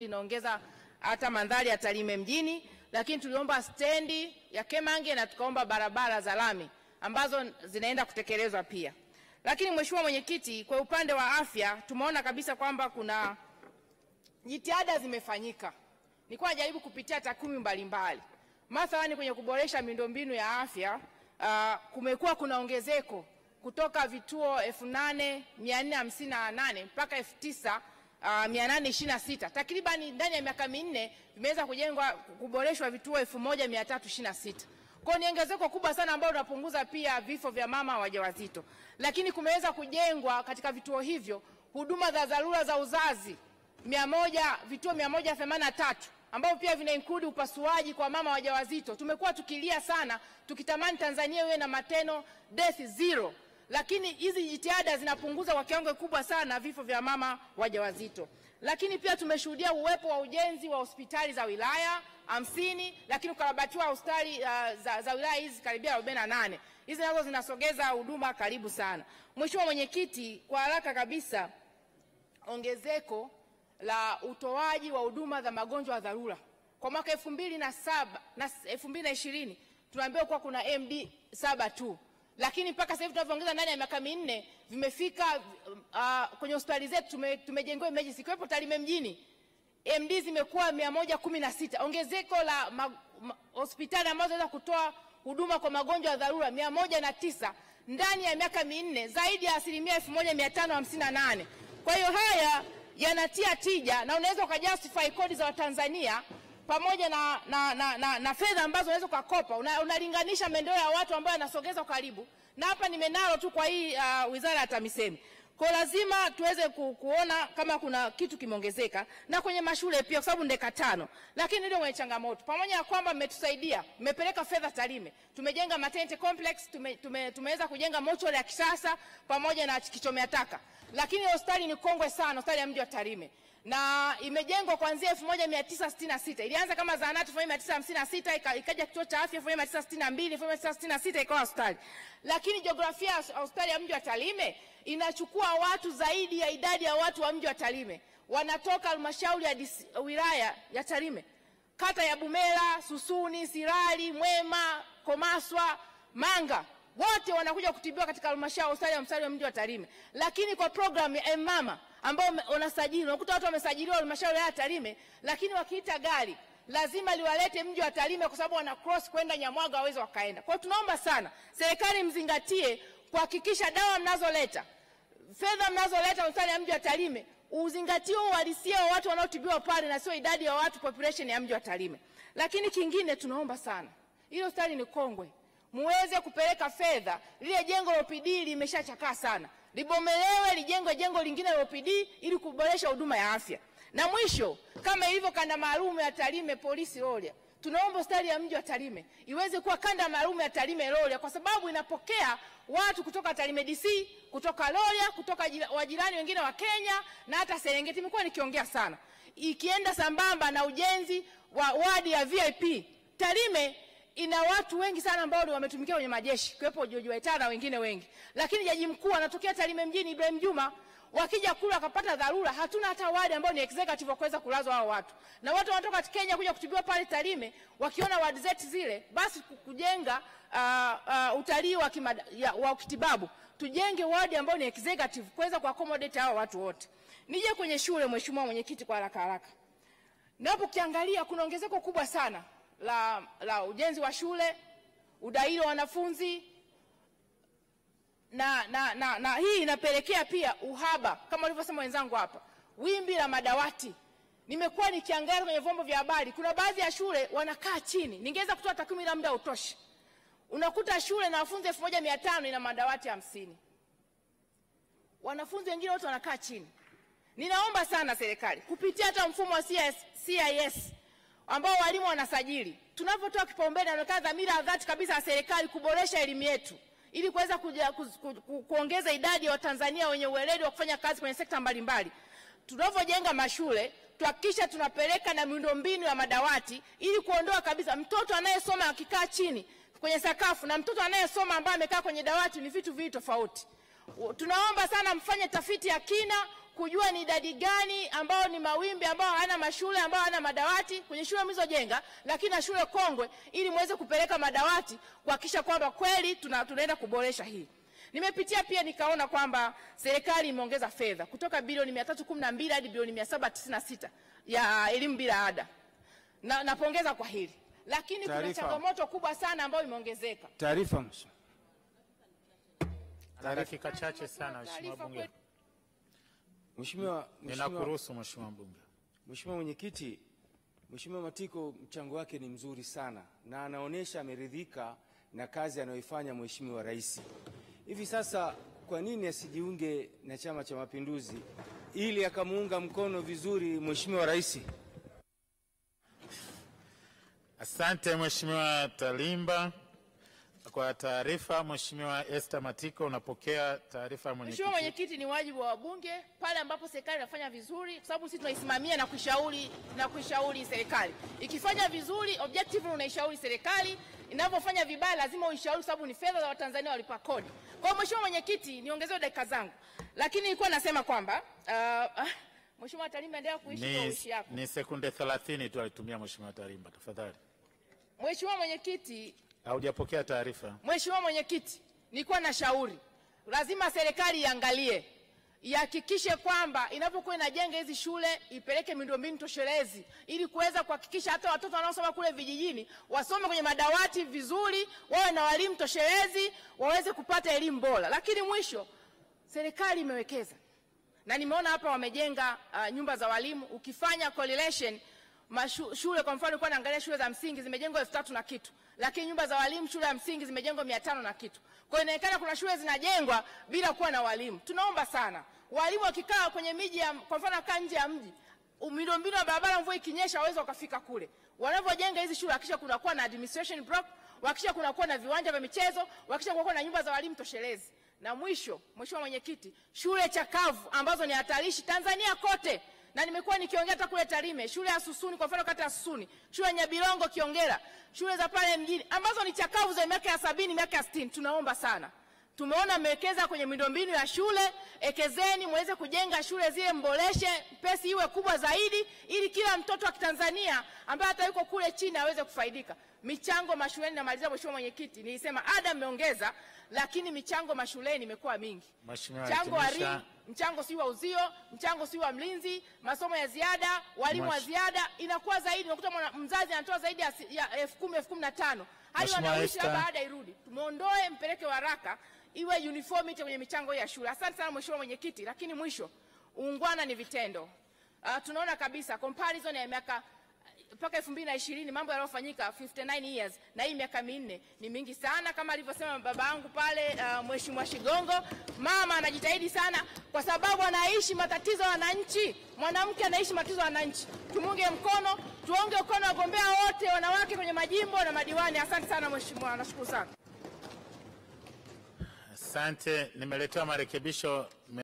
inaongeza hata mandhari ya Tarime mjini, lakini tuliomba stendi ya Kemange na tukaomba barabara za lami ambazo zinaenda kutekelezwa pia. Lakini Mheshimiwa Mwenyekiti, kwa upande wa afya tumeona kabisa kwamba kuna jitihada zimefanyika. Nilikuwa najaribu kupitia takwimu mbalimbali. Mathalani kwenye kuboresha miundombinu ya afya, kumekuwa kuna ongezeko kutoka vituo 8458 mpaka 9826. Takriban ndani ya miaka minne vimeweza kujengwa kuboreshwa vituo 1326. Kwa ni ongezeko kubwa sana ambalo unapunguza pia vifo vya mama wajawazito. Lakini kumeweza kujengwa katika vituo hivyo huduma za dharura za uzazi vituo 183 ambao pia vina include upasuaji kwa mama wajawazito. Tumekuwa tukilia sana tukitamani Tanzania iwe na maternal death zero, lakini hizi jitihada zinapunguza kwa kiwango kikubwa sana vifo vya mama wajawazito. Lakini pia tumeshuhudia uwepo wa ujenzi wa hospitali za wilaya 50, lakini ukarabatiwa hospitali za wilaya hizi karibia 48. Hizi nazo zinasogeza huduma karibu sana. Mheshimiwa Mwenyekiti, kwa haraka kabisa, ongezeko la utoaji wa huduma za magonjwa ya dharura kwa mwaka 2007 na 2020 tunaambiwa kwa kuna MD 7 tu, lakini mpaka sasa hivi tunavyoongeza ndani ya miaka minne vimefika kwenye hospitali zetu tumejengewa emergency. Kwa hapo Tarime mjini MD zimekuwa 116. Ongezeko la hospitali ambazo zinaweza kutoa huduma kwa magonjwa ya dharura 109 ndani ya miaka minne, zaidi ya 1558. Kwa hiyo haya yanatia tija na unaweza ukajustify kodi za Watanzania pamoja na fedha ambazo unaweza kukopa. Unalinganisha maendeleo ya watu ambao yanasogezwa karibu. Na hapa nimenalo tu kwa hii Wizara ya TAMISEMI. Kwa lazima tuweze kuona kama kuna kitu kimeongezeka na kwenye mashule pia, kwa sababu ndeka 5. Lakini ndio mwenye changamoto. Pamoja na kwamba mmetusaidia, mmepeleka fedha Tarime. Tumejenga maternity complex, tumeweza kujenga mochari ya kisasa pamoja na kichomea taka. Lakini hospitali ni kongwe sana, hospitali ya mji wa Tarime. Na imejengwa kuanzia 1966. Ilianza kama zahanati 1956, ikaja kituo cha afya 1962, 1966 ikawa hospitali. Lakini jiografia ya hospitali ya mji wa Tarime inachukua watu zaidi ya idadi ya watu wa mji wa Tarime. Wanatoka halmashauri ya wilaya ya Tarime, kata ya Bumela, Susuni, Sirali, Mwema, Komaswa, Manga, wote wanakuja kutibiwa katika halmashauri ya mji wa Tarime. Lakini kwa program ya mama ambao wanasajili, unakuta watu wamesajiliwa halmashauri ya Tarime, lakini wakiita gari lazima liwalete mji wa Tarime kwa sababu wana cross kwenda Nyamwaga waweze wakaenda. Kwa tunaomba sana serikali mzingatie kuhakikisha dawa mnazoleta, fedha mnazoleta hospitali ya mji wa Tarime, uzingatie uhalisia wa watu wanaotibiwa pale na sio idadi ya watu population ya mji wa Tarime. Lakini kingine tunaomba sana, ile hospitali ni kongwe, muweze kupeleka fedha. Lile jengo la OPD limeshachakaa sana, libomelewe lijengwe jengo lingine la OPD ili kuboresha huduma ya afya. Na mwisho, kama ilivyo kanda maalum ya Tarime polisi Rorya, tunaomba hospitali ya mji wa Tarime iweze kuwa kanda maalum ya Tarime Rorya, kwa sababu inapokea watu kutoka Tarime DC, kutoka Rorya, kutoka wajirani wengine wa Kenya na hata Serengeti. Nimekuwa nikiongea sana, ikienda sambamba na ujenzi wa wadi ya VIP. Tarime ina watu wengi sana ambao wametumikia kwenye majeshi, kwepo George Waitara na wengine wengi. Lakini jaji mkuu anatokea Tarime mjini, Ibrahim Juma, wakija kula akapata dharura, hatuna hata wadi ambao ni executive wa kuweza kulazwa hao watu. Na watu wanatoka Kenya kuja kutibiwa pale Tarime, wakiona wadi zetu zile, basi kujenga utalii wa kitibabu, tujenge wadi ambao ni executive kuweza kuaccommodate hao watu wote. Nije kwenye shule, Mheshimiwa Mwenyekiti, kwa haraka. Napo kiangalia kuna ongezeko kubwa sana la ujenzi wa shule, udahili wa wanafunzi, na hii inapelekea pia uhaba kama walivyosema wenzangu hapa, wimbi la madawati. Nimekuwa nikiangalia kwenye vyombo vya habari, kuna baadhi ya shule wanakaa chini. Ningeweza kutoa takwimu ila muda utoshi. Unakuta shule na wanafunzi 1500 ina madawati 50. Wanafunzi wengine wote wanakaa chini. Ninaomba sana serikali kupitia hata mfumo wa CIS ambao walimu wanasajili, tunapotoa kipaumbele inaonekana dhamira ya dhati kabisa ya serikali kuboresha elimu yetu ili kuweza kuongeza idadi ya Watanzania wenye ueledi wa kufanya kazi kwenye sekta mbalimbali. Tunapojenga mashule tuhakikisha tunapeleka na miundombinu ya madawati ili kuondoa kabisa mtoto anayesoma akikaa chini kwenye sakafu na mtoto anayesoma ambaye amekaa kwenye dawati, ni vitu viwili tofauti. Tunaomba sana mfanye tafiti ya kina kujua ni idadi gani ambao ni mawimbi ambao hana mashule ambao hana madawati kwenye shule mlizojenga, lakini na shule kongwe, ili muweze kupeleka madawati kuhakikisha kwamba kweli tunaenda kuboresha hii. Nimepitia pia nikaona kwamba serikali imeongeza fedha kutoka bilioni 312 hadi bilioni 796 ya elimu bila ada. Napongeza kwa hili. Lakini kuna changamoto kubwa sana ambayo imeongezeka. Taarifa. Dakika chache sana Mheshimiwa Bunge. Ninakuruhusu Mheshimiwa Bunge. Mheshimiwa Mwenyekiti, Mheshimiwa Matiko mchango wake ni mzuri sana na anaonesha ameridhika na kazi anayoifanya Mheshimiwa Rais. Hivi sasa kwa nini asijiunge na Chama cha Mapinduzi ili akamuunga mkono vizuri Mheshimiwa Rais? Asante Mheshimiwa Talimba kwa taarifa. Mheshimiwa Esther Matiko, unapokea taarifa ya mwenyekiti. Mheshimiwa Mwenyekiti, ni wajibu wa wabunge pale ambapo serikali inafanya vizuri, kwa sababu sisi tunaisimamia na kuishauri serikali. Ikifanya vizuri, objective unaishauri serikali, inapofanya vibaya lazima uishauri, sababu ni fedha za Watanzania walipa kodi. Kwa Mheshimiwa Mwenyekiti, niongezee dakika zangu. Lakini nilikuwa nasema kwamba Mheshimiwa Talimba, endelea kuishi kwa uishi yako. Ni sekunde 30 tu alitumia Mheshimiwa Talimba, tafadhali. Mheshimiwa Mwenyekiti, haujapokea taarifa. Mheshimiwa Mwenyekiti, nilikuwa na shauri lazima serikali iangalie, ihakikishe kwamba inapokuwa inajenga hizi shule ipeleke miundombinu toshelezi ili kuweza kuhakikisha hata watoto wanaosoma kule vijijini wasome kwenye madawati vizuri, wawe na walimu toshelezi, waweze kupata elimu bora. Lakini mwisho serikali imewekeza. Na nimeona hapa wamejenga nyumba za walimu. Ukifanya correlation shule kwa mfano kwa naangalia shule za msingi zimejengwa 3000 na kitu, lakini nyumba za walimu shule ya msingi zimejengwa 500 na kitu. Kwa hiyo inaonekana kuna shule zinajengwa bila kuwa na walimu. Tunaomba sana walimu wakikaa kwenye miji kwa mfano kaa nje ya mji, miundombinu ya barabara mvua ikinyesha waweze wakafika kule. Wanapojenga hizi shule hakikisha kuna kuwa na administration block, hakikisha kuna kuwa na viwanja vya michezo, hakikisha kuna kuwa na nyumba za walimu toshelezi. Na mwisho, Mheshimiwa Mwenyekiti, shule chakavu ambazo ni hatarishi Tanzania kote. Na nimekuwa nikiongea hata kule Tarime, shule ya Susuni kwa mfano kata ya Susuni, shule ya Nyabilongo Kiongera, shule za pale mjini ambazo ni chakavu za miaka ya 70, miaka ya 60. Tunaomba sana. Tumeona mmewekeza kwenye miundombinu ya shule, ekezeni muweze kujenga shule zile, mboreshe, pesi iwe kubwa zaidi ili kila mtoto wa Kitanzania ambaye hata yuko kule chini aweze kufaidika. Michango mashuleni, na malizia Mheshimiwa Mwenyekiti, nilisema ada mmeongeza, lakini michango mashuleni imekuwa mingi. Mchango wa mchango si wa uzio, mchango si wa mlinzi, masomo ya ziada, walimu wa ziada inakuwa zaidi. Unakuta mzazi anatoa zaidi ya 10,000, 15,000 hadi wanaishi baada irudi. Tumuondoe, mpeleke haraka iwe uniformity kwenye michango ya shule. Asante sana Mheshimiwa Mwenyekiti. Lakini mwisho, uungwana ni vitendo. Tunaona kabisa comparison ya miaka mpaka 2020 mambo yaliyofanyika 59 years na hii miaka 4 ni mingi sana. Kama alivyosema baba yangu pale Mheshimiwa Shigongo, mama anajitahidi sana kwa sababu anaishi matatizo ya wananchi. Mwanamke anaishi matatizo ya wananchi. Tumunge mkono, tuonge mkono wagombea wote wanawake kwenye majimbo na madiwani. Asante sana Mheshimiwa, nashukuru sana. Asante, nimeletewa marekebisho.